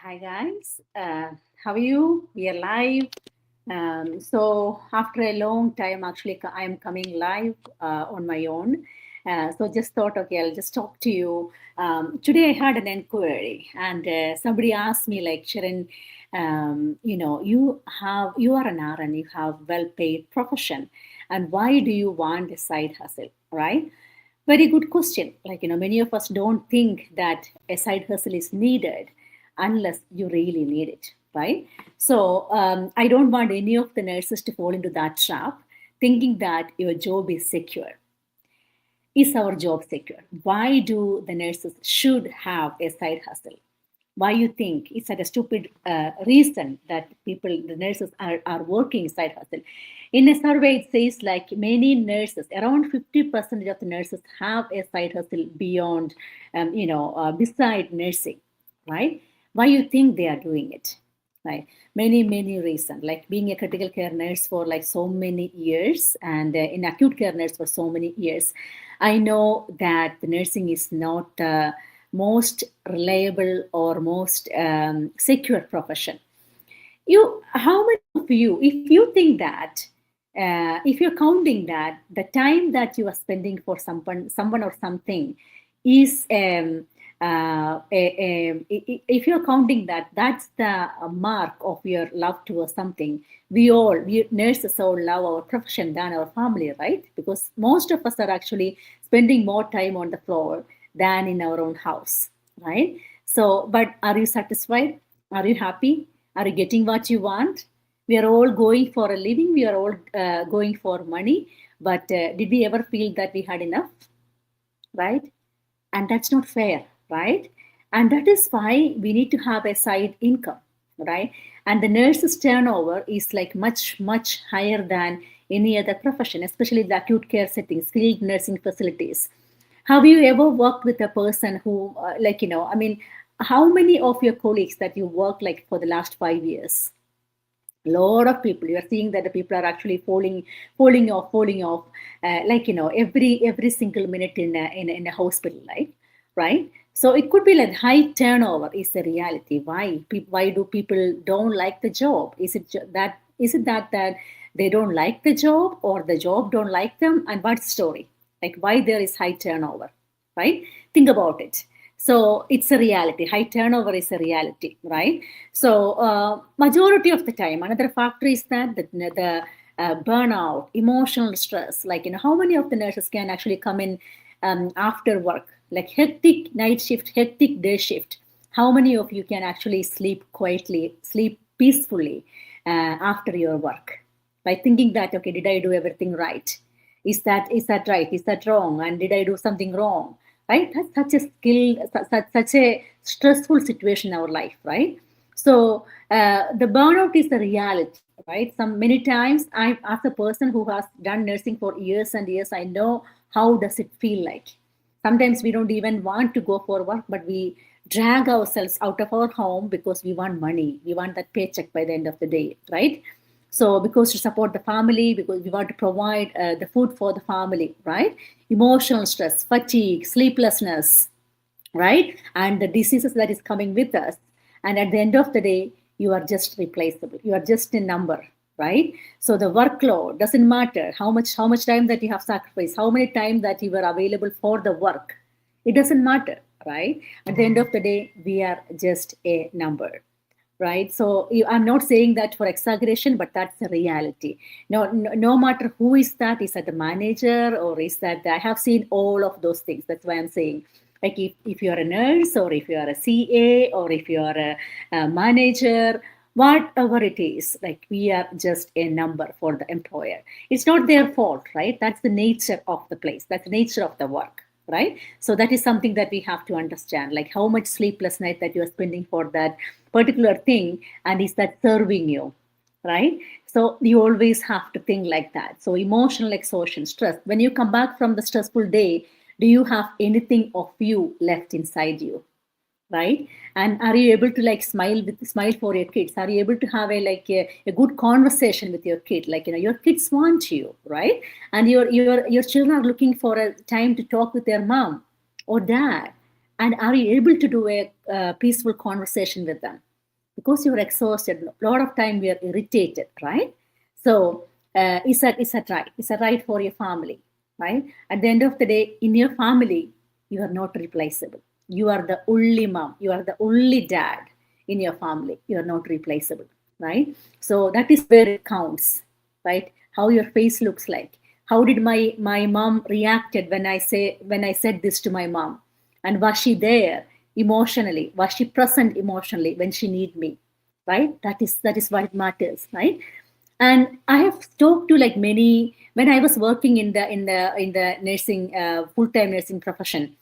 Hi guys, how are you? We are live. So after a long time, actually, I am coming live on my own. So just thought, okay, I'll just talk to you. Today I had an inquiry, and somebody asked me, like, Sharon, you are an RN, you have well-paid profession, and why do you want a side hustle, right? Very good question. Like, many of us don't think that a side hustle is needed unless you really need it, right? So, I don't want any of the nurses to fall into that trap, thinking that your job is secure. Is our job secure? Why do the nurses should have a side hustle? Why you think it's such a stupid reason that the nurses are working side hustle? In a survey, it says like many nurses, around 50% of the nurses have a side hustle beyond, beside nursing, right? Why you think they are doing it? Right, many reasons, like being a critical care nurse for like so many years, and in acute care nurse for so many years, I know that the nursing is not most reliable or most secure profession. How many of you, if you think that, if you're counting that the time that you are spending for someone or something is if you're counting that, that's the mark of your love towards something. We nurses all love our profession than our family, right? Because most of us are actually spending more time on the floor than in our own house, right? So, but are you satisfied? Are you happy? Are you getting what you want? We are all going for a living. We are all going for money. But did we ever feel that we had enough? Right? And that's not fair, right? And that is why we need to have a side income, right? And the nurses turnover is like much higher than any other profession, especially the acute care settings, skilled nursing facilities. Have you ever worked with a person who I mean, how many of your colleagues that you work like for the last 5 years? Lot of people, you are seeing that the people are actually falling off, every single minute in a hospital, like, right? So it could be like high turnover is the reality. Why do people don't like the job? Is it that they don't like the job, or the job don't like them? And what's the story? Like, why there is high turnover, right? Think about it. So it's a reality. High turnover is a reality, right? So majority of the time, another factor is that the burnout, emotional stress. Like, how many of the nurses can actually come in after work, like hectic night shift, hectic day shift? How many of you can actually sleep quietly, sleep peacefully after your work, by thinking that, okay, did I do everything right? Is that right? Is that wrong? And did I do something wrong? Right? That's such a such a stressful situation in our life, right? So the burnout is the reality, right? Some many times, I, as a person who has done nursing for years and years, I know how does it feel like. Sometimes we don't even want to go for work, but we drag ourselves out of our home because we want money. We want that paycheck by the end of the day, right? So because to support the family, because we want to provide the food for the family, right? Emotional stress, fatigue, sleeplessness, right? And the diseases that is coming with us. And at the end of the day, you are just replaceable. You are just a number, right? So the workload doesn't matter how much time that you have sacrificed, how many time that you were available for the work. It doesn't matter, right? At the end of the day, we are just a number, right? So I'm not saying that for exaggeration, but that's the reality. No matter who is that the manager, or is that I have seen all of those things. That's why I'm saying, like, if you're a nurse, or if you are a CA, or if you are a manager, whatever it is, like, we are just a number for the employer. It's not their fault, right? That's the nature of the place, that's the nature of the work, right? So that is something that we have to understand, like how much sleepless night that you are spending for that particular thing, and is that serving you, right? So you always have to think like that. So emotional exhaustion, stress, when you come back from the stressful day, do you have anything of you left inside you, right? And are you able to like smile for your kids? Are you able to have a good conversation with your kid? Like, your kids want you, right? And your children are looking for a time to talk with their mom or dad. And are you able to do a peaceful conversation with them? because you're exhausted. A lot of time we are irritated, right? So is that right? Is that right for your family, right? At the end of the day, in your family, you are not replaceable. You are the only mom. You are the only dad in your family. You are not replaceable, right? So that is where it counts, right? How your face looks like. How did my mom reacted when I said this to my mom? And was she there emotionally? Was she present emotionally when she need me? Right? That is what matters, right? And I have talked to like many when I was working in the nursing full time nursing profession.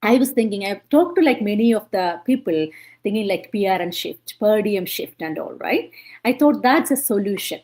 I was thinking, I've talked to like many of the people thinking like PR and shift, per diem shift and all, right? I thought that's a solution.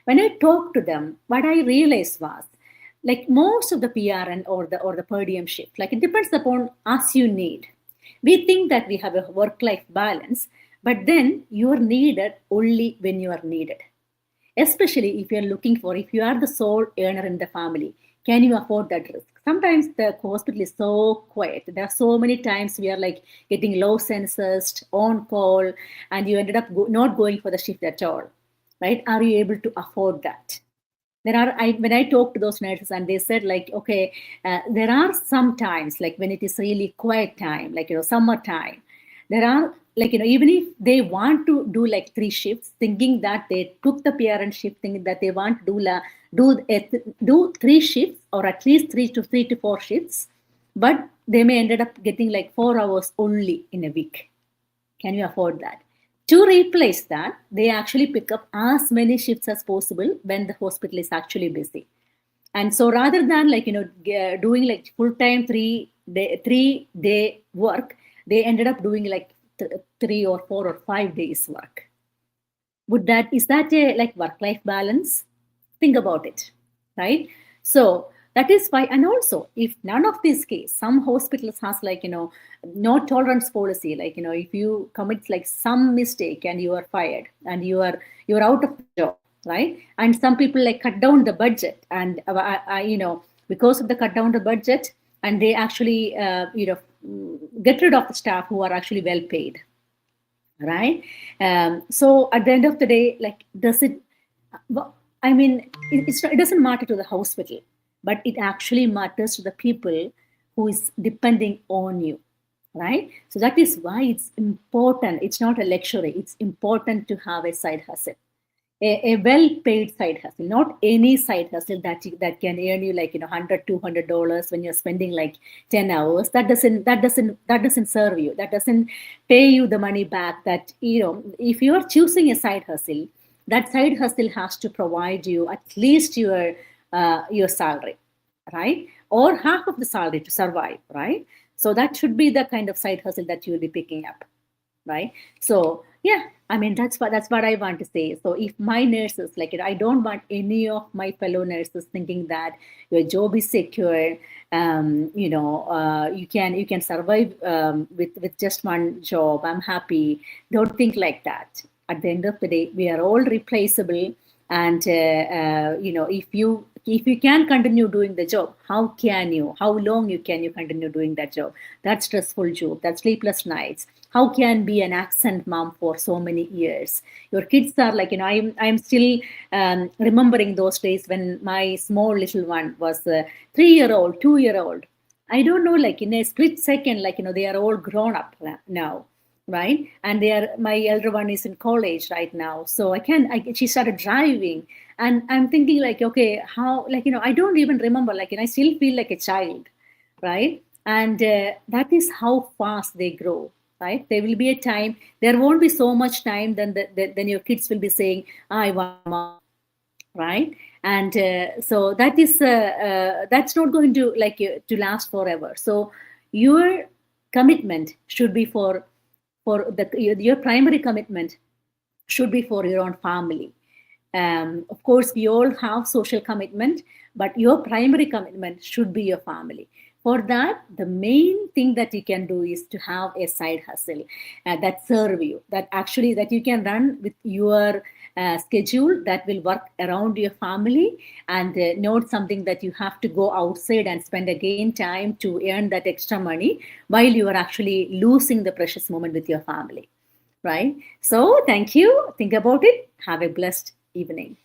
When I talked to them, what I realized was like most of the PR and or the per diem shift, like it depends upon us you need. We think that we have a work-life balance, but then you are needed only when you are needed, especially if you are the sole earner in the family. Can you afford that risk? Sometimes the hospital is so quiet. There are so many times we are like getting low census on call, and you ended up not going for the shift at all, right? Are you able to afford that? When I talked to those nurses, and they said like, okay, there are some times like when it is really quiet time, like summertime, there are like even if they want to do like three shifts, thinking that they took the PRN shift, thinking that they want to do three shifts, or at least three to four shifts, but they may ended up getting like 4 hours only in a week. Can you afford that? To replace that, they actually pick up as many shifts as possible when the hospital is actually busy. And so rather than like doing like full time 3 day work, they ended up doing like 3 or 4 or 5 days work. Would that is that a like work life balance? Think about it, right? So that is why. And also, if none of these case, some hospitals has like no tolerance policy, like if you commit like some mistake and you are fired and you're out of the job, right? And some people like cut down the budget, and because of the cut down the budget, and they actually get rid of the staff who are actually well paid, right? So at the end of the day, like, does it? Well, I mean, it doesn't matter to the hospital, but it actually matters to the people who is depending on you, right? So that is why it's important. It's not a luxury. It's important to have a side hustle, a well-paid side hustle, not any side hustle that can earn you like 100 $200 when you're spending like 10 hours. That doesn't serve you. That doesn't pay you the money back. That if you are choosing a side hustle, that side hustle has to provide you at least your salary, right? Or half of the salary to survive, right? So that should be the kind of side hustle that you will be picking up, right? So yeah, I mean that's what I want to say. So if my nurses like it, I don't want any of my fellow nurses thinking that your job is secure. You can survive with just one job. I'm happy. Don't think like that. At the end of the day, we are all replaceable, and if you can continue doing the job, how long you continue doing that job? That stressful job, that sleepless nights. How can be an absent mom for so many years? Your kids are like I'm still remembering those days when my small little one was 3 year old, 2 year old. I don't know, like in a split second, like they are all grown up now, right? And my elder one is in college right now, so she started driving, and I'm thinking like, okay, how, like I don't even remember, like I still feel like a child, right? And that is how fast they grow, right? There will be a time, there won't be so much time, then your kids will be saying, I want mom, right? And so that's not going to to last forever. So your commitment should be for your primary commitment should be for your own family. Of course, we all have social commitment, but your primary commitment should be your family. For that, the main thing that you can do is to have a side hustle that serve you, that you can run with your schedule, that will work around your family, and not something that you have to go outside and spend again time to earn that extra money while you are actually losing the precious moment with your family. right? So thank you. Think about it. Have a blessed evening.